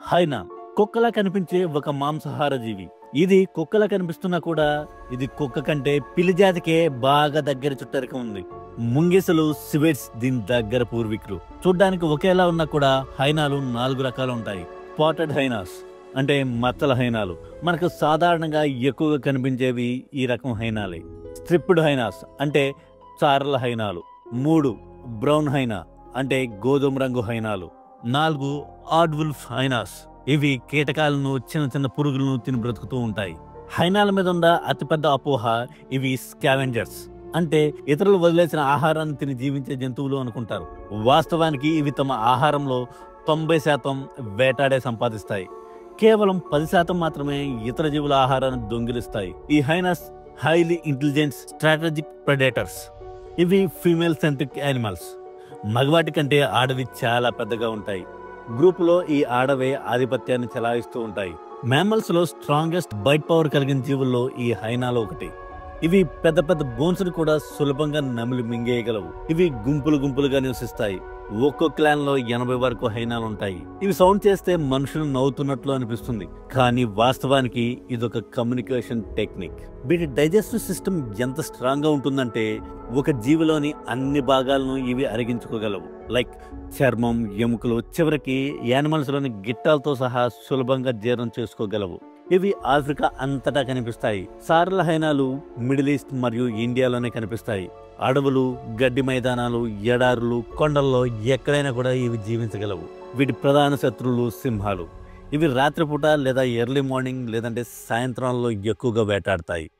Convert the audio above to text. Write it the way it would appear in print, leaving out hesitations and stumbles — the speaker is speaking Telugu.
హైనా కుక్కలా కనిపించే ఒక మాంసాహార జీవి. ఇది కుక్కలా కనిపిస్తున్నా కూడా ఇది కుక్క కంటే పిల్లి జాతికే బాగా దగ్గర చుట్టరికం ఉంది. ముంగిసలు, సివెట్స్ దీని దగ్గర పూర్వీకులు. చూడ్డానికి ఒకేలా ఉన్నా కూడా హైనాలు 4 రకాలు ఉంటాయి. స్పాటెడ్ హైనాస్ అంటే మచ్చల హైనాలు. మనకు సాధారణంగా ఎక్కువగా కనిపించేవి ఈ రకం హైనాలే. స్ట్రిప్డ్ హైనాస్ అంటే చారల హైనాలు. 3 బ్రౌన్ హైనా అంటే గోధుమ రంగు హైనాలు. 4 ఆడ్వుల్ఫ్ హైనాస్. ఇవి కీటకాలను, చిన్న చిన్న పురుగులను తిని బ్రతుకుతూ ఉంటాయి. హైనాల మీద ఉన్న అతిపెద్ద అపోహ ఇవి స్కావెంజర్స్ అంటే ఇతరులు వదిలేసిన ఆహారాన్ని తిని జీవించే జంతువులు అనుకుంటారు. వాస్తవానికి ఇవి తమ ఆహారంలో 90% వేటాడే సంపాదిస్తాయి. కేవలం 10% మాత్రమే ఇతర జీవుల ఆహారాన్ని దొంగిలిస్తాయి. ఈ hyenas highly intelligent strategic predators. ఇవి ఫీమేల్ సెంట్రిక్ యానిమల్స్. మగవాటి కంటే ఆడవి చాలా పెద్దగా ఉంటాయి. గ్రూపులో ఈ ఆడవే ఆధిపత్యాన్ని చెలాయిస్తూ ఉంటాయి. మ్యామల్స్ లో స్ట్రాంగెస్ట్ బైట్ పవర్ కలిగిన జీవుల్లో ఈ హైనాలు ఒకటి. ఇవి పెద్ద పెద్ద బోన్స్ ని కూడా సులభంగా నమిలి మింగేయగలవు. ఇవి గుంపులు గుంపులుగా నివసిస్తాయి. ఒక్కో క్లాన్ లో 80 వరకు హైనాలు ఉంటాయి. ఇవి సౌండ్ చేస్తే మనుషులు నవ్వుతున్నట్లు అనిపిస్తుంది, కానీ వాస్తవానికి ఇదొక కమ్యూనికేషన్ టెక్నిక్. వీటి డైజెస్టివ్ సిస్టమ్ ఎంత స్ట్రాంగ్ గా ఉంటుందంటే ఒక జీవిలోని అన్ని భాగాలను ఇవి అరిగించుకోగలవు. లైక్ చర్మం, ఎముకలు, చివరికి యానిమల్స్ లోని గిట్టాలతో సహా సులభంగా జీర్ణం చేసుకోగలవు. ఇవి ఆఫ్రికా అంతటా కనిపిస్తాయి. సారల హైనాలు మిడిల్ ఈస్ట్ మరియు ఇండియాలోనే కనిపిస్తాయి. అడవులు, గడ్డి మైదానాలు, ఎడారులు, కొండల్లో ఎక్కడైనా కూడా ఇవి జీవించగలవు. వీటి ప్రధాన శత్రువులు సింహాలు. ఇవి రాత్రిపూట లేదా ఎర్లీ మార్నింగ్ లేదంటే సాయంత్రాల్లో ఎక్కువగా వేటాడతాయి.